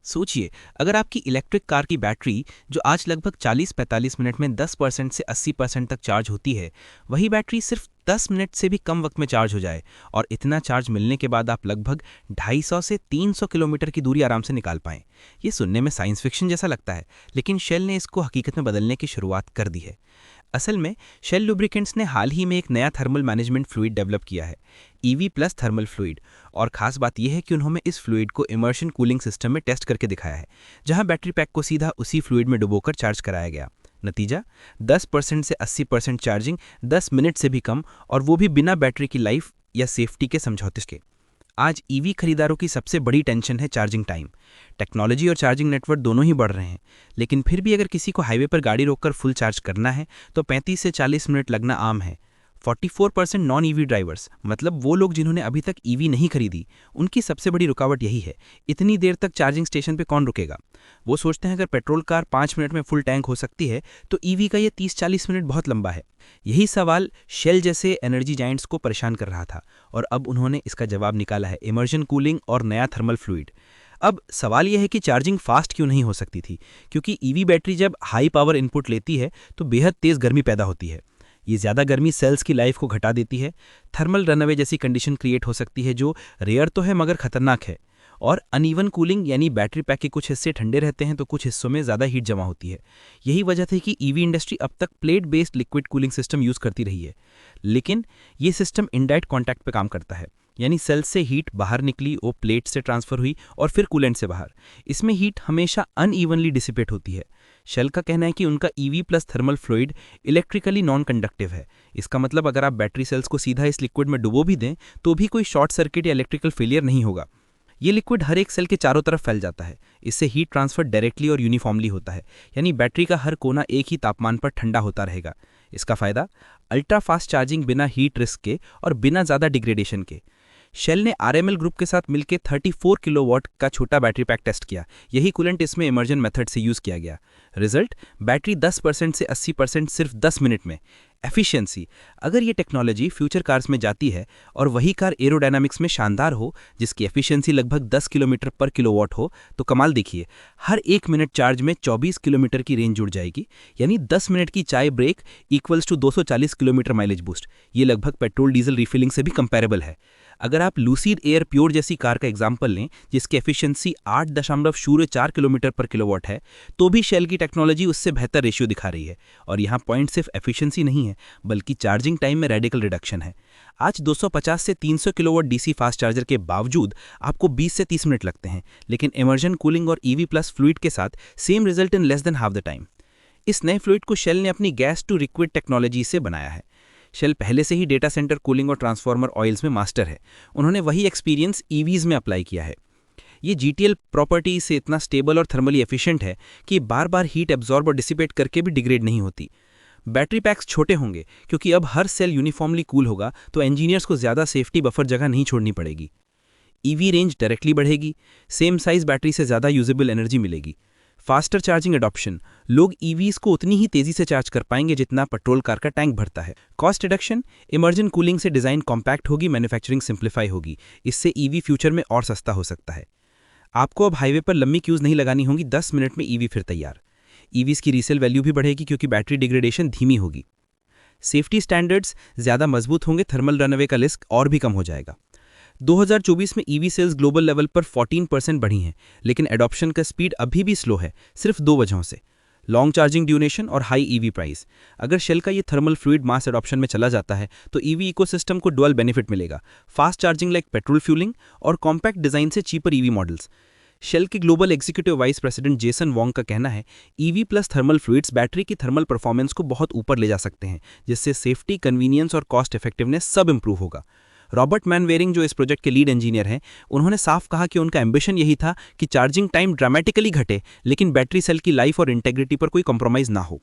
सोचिए, अगर आपकी इलेक्ट्रिक कार की बैटरी जो आज लगभग 40-45 मिनट में 10% से 80% तक चार्ज होती है, वही बैटरी सिर्फ 10 मिनट से भी कम वक्त में चार्ज हो जाए और इतना चार्ज मिलने के बाद आप लगभग 250 से 300 किलोमीटर की दूरी आराम से निकाल पाएं। ये सुनने में साइंस फिक्शन जैसा लगता है, लेकिन शेल ने इसको हकीकत में बदलने की शुरुआत कर दी है। असल में शेल लुब्रिकेंट्स ने हाल ही में एक नया थर्मल मैनेजमेंट फ्लूइड डेवलप किया है, ईवी प्लस थर्मल फ्लूइड। और खास बात यह है कि उन्होंने इस फ्लूइड को इमर्शन कूलिंग सिस्टम में टेस्ट करके दिखाया है, जहां बैटरी पैक को सीधा उसी फ्लूइड में डुबोकर चार्ज कराया गया। नतीजा 10% से 80% चार्जिंग 10 मिनट से भी कम, और वो भी बिना बैटरी की लाइफ या सेफ्टी के समझौते के। आज ईवी खरीदारों की सबसे बड़ी टेंशन है चार्जिंग टाइम। टेक्नोलॉजी और चार्जिंग नेटवर्क दोनों ही बढ़ रहे हैं, लेकिन फिर भी अगर किसी को हाईवे पर गाड़ी रोककर फुल चार्ज करना है तो 35 से 40 मिनट लगना आम है। 44% नॉन ईवी ड्राइवर्स, मतलब वो लोग जिन्होंने अभी तक ईवी नहीं खरीदी, उनकी सबसे बड़ी रुकावट यही है। इतनी देर तक चार्जिंग स्टेशन पे कौन रुकेगा? वो सोचते हैं अगर पेट्रोल कार 5 मिनट में फुल टैंक हो सकती है तो ईवी का ये 30-40 मिनट बहुत लंबा है। यही सवाल शेल जैसे एनर्जी जायंट्स को परेशान कर रहा था, और अब उन्होंने इसका जवाब निकाला है, इमर्जन कूलिंग और नया थर्मल फ्लूइड। अब सवाल यह है कि चार्जिंग फास्ट क्यों नहीं हो सकती थी? क्योंकि ईवी बैटरी जब हाई पावर इनपुट लेती है तो बेहद तेज गर्मी पैदा होती है। ये ज़्यादा गर्मी सेल्स की लाइफ को घटा देती है। थर्मल रनअवे जैसी कंडीशन क्रिएट हो सकती है, जो रेयर तो है मगर खतरनाक है। और अनइवन कूलिंग, यानी बैटरी पैक के कुछ हिस्से ठंडे रहते हैं तो कुछ हिस्सों में ज़्यादा हीट जमा होती है। यही वजह थी कि ईवी इंडस्ट्री अब तक plate based liquid cooling system use करती रही है। लेकिन ये सिस्टम इनडायरेक्ट कॉन्टैक्ट पे काम करता है, यानी सेल से हीट बाहर निकली, वो प्लेट से ट्रांसफर हुई और फिर कूलेंट से बाहर। इसमें हीट हमेशा अनइवनली डिसिपेट होती है। शेल का कहना है कि उनका EV plus thermal fluid electrically non conductive है। इसका मतलब अगर आप बैटरी सेल्स को सीधा इस लिक्विड में डुबो भी दें तो भी कोई शॉर्ट सर्किट या इलेक्ट्रिकल फेलियर नहीं होगा। ये लिक्विड हर एक सेल के चारों तरफ फैल जाता है। इससे हीट ट्रांसफर डायरेक्टली और यूनिफॉर्मली होता है, यानी बैटरी का हर कोना एक ही तापमान पर ठंडा होता रहेगा। इसका फायदा, अल्ट्रा फास्ट चार्जिंग बिना हीट रिस्क के और बिना ज़्यादा डिग्रेडेशन के। शेल ने आरएमएल ग्रुप के साथ मिलकर 34 किलोवाट का छोटा बैटरी पैक टेस्ट किया। यही कूलेंट इसमें इमर्जन मेथड से यूज़ किया गया। रिजल्ट, बैटरी 10% से 80% सिर्फ 10 मिनट में। एफिशिएंसी, अगर ये टेक्नोलॉजी फ्यूचर कार्स में जाती है और वही कार एरोडायनामिक्स में शानदार हो, जिसकी एफिशिएंसी लगभग 10 किलोमीटर पर किलोवाट हो, तो कमाल देखिए, हर 1 मिनट चार्ज में 24 किलोमीटर की रेंज जुड़ जाएगी। यानी 10 मिनट की चाय break equals to 240 kilometre mileage boost. ये लगभग पेट्रोल डीजल रिफिलिंग से भी कंपेरेबल है। अगर आप लूसीड एयर प्योर जैसी कार का एग्जाम्पल लें, जिसकी एफिशिएंसी 8.04 किलोमीटर पर किलोवाट है, तो भी शेल की टेक्नोलॉजी उससे बेहतर रेशियो दिखा रही है। और यहाँ पॉइंट सिर्फ एफिशिएंसी नहीं है, बल्कि चार्जिंग टाइम में रेडिकल रिडक्शन है। आज 250 से 300 किलोवाट डीसी फास्ट चार्जर के बावजूद आपको 20 से 30 मिनट लगते हैं, लेकिन इमर्जन कूलिंग और ईवी प्लस फ्लूइड के साथ same result in less than half the time. इस नए फ्लूइड को शेल ने अपनी गैस टू लिक्विड टेक्नोलॉजी से बनाया है। शेल पहले से ही डेटा सेंटर कूलिंग और ट्रांसफार्मर ऑयल्स में मास्टर है। उन्होंने वही एक्सपीरियंस ईवीज में अप्लाई किया है। ये जीटीएल प्रॉपर्टी से इतना स्टेबल और थर्मली एफिशिएंट है कि बार बार हीट एब्जॉर्ब और डिसिपेट करके भी डिग्रेड नहीं होती। बैटरी पैक्स छोटे होंगे क्योंकि अब हर सेल यूनिफॉर्मली कूल होगा, तो इंजीनियर्स को ज़्यादा सेफ्टी बफर जगह नहीं छोड़नी पड़ेगी। ईवी रेंज डायरेक्टली बढ़ेगी, सेम साइज बैटरी से ज़्यादा यूजेबल एनर्जी मिलेगी। फास्टर चार्जिंग एडॉप्शन, लोग ईवीज को उतनी ही तेजी से चार्ज कर पाएंगे जितना पेट्रोल कार का टैंक भरता है। कॉस्ट रिडक्शन, इमर्जन कूलिंग से डिज़ाइन कॉम्पैक्ट होगी, मैन्युफैक्चरिंग सिंप्लीफाई होगी। इससे ईवी फ्यूचर में और सस्ता हो सकता है। आपको अब हाईवे पर लंबी क्यूज नहीं लगानी होंगी, 10 मिनट में ईवी फिर तैयार। ईवीज की रीसेल वैल्यू भी बढ़ेगी क्योंकि बैटरी डिग्रेडेशन धीमी होगी। सेफ्टी स्टैंडर्ड्स ज़्यादा मजबूत होंगे, थर्मल रनअवे का रिस्क और भी कम हो जाएगा। 2024 में ईवी सेल्स ग्लोबल लेवल पर 14% बढ़ी हैं, लेकिन एडॉप्शन का स्पीड अभी भी स्लो है, सिर्फ 2 वजहों से, लॉन्ग चार्जिंग ड्यूरेशन और हाई ईवी प्राइस। अगर शेल का ये थर्मल फ्लूइड मास एडॉप्शन में चला जाता है तो ईवी इकोसिस्टम को डुअल बेनिफिट मिलेगा, fast charging like petrol fuelling और कॉम्पैक्ट डिजाइन से चीपर ईवी मॉडल्स। शेल के global executive vice president Jason Wong का कहना है, EV plus thermal fluids battery की थर्मल परफॉर्मेंस को बहुत ऊपर ले जा सकते हैं, जिससे सेफ्टी, कन्वीनियंस और कॉस्ट इफेक्टिवनेस सब इंप्रूव होगा। रॉबर्ट मैनवेरिंग, जो इस प्रोजेक्ट के लीड इंजीनियर हैं, उन्होंने साफ कहा कि उनका एम्बिशन यही था कि चार्जिंग टाइम ड्रामेटिकली घटे, लेकिन बैटरी सेल की लाइफ और इंटेग्रिटी पर कोई कॉम्प्रोमाइज ना हो।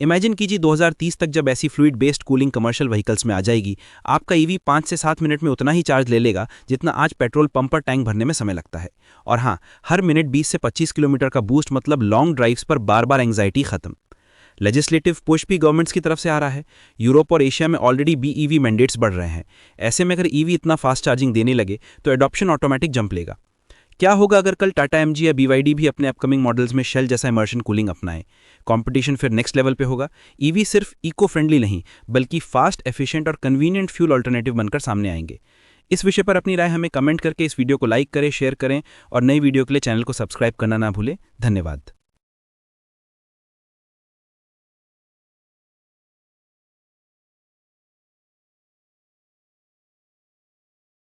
इमेजिन कीजिए 2030 तक जब ऐसी fluid based cooling commercial vehicles में आ जाएगी, आपका ईवी 5 से 7 मिनट में उतना ही चार्ज ले लेगा जितना आज पेट्रोल पंप पर टैंक भरने में समय लगता है। और हाँ, हर मिनट 20 से 25 किलोमीटर का बूस्ट, मतलब लॉन्ग ड्राइव्स पर बार बार एंग्जाइटी खत्म। लेजिस्लेटिव पुश भी गवर्नमेंट्स की तरफ से आ रहा है। यूरोप और एशिया में ऑलरेडी बीईवी मैंडेट्स बढ़ रहे हैं। ऐसे में अगर ईवी इतना फास्ट चार्जिंग देने लगे तो एडॉप्शन ऑटोमेटिक जंप लेगा। क्या होगा अगर कल टाटा एमजी या बीवाईडी भी अपने अपकमिंग मॉडल्स में शेल जैसा इमर्शन कूलिंग अपनाए? कंपटीशन फिर नेक्स्ट लेवल पे होगा। ईवी सिर्फ इको फ्रेंडली नहीं बल्कि फास्ट, एफिशिएंट और कन्वीनियंट फ्यूल अल्टरनेटिव बनकर सामने आएंगे। इस विषय पर अपनी राय हमें कमेंट करके इस वीडियो को लाइक करें, शेयर करें और नई वीडियो के लिए चैनल को सब्सक्राइब करना ना भूलें। धन्यवाद।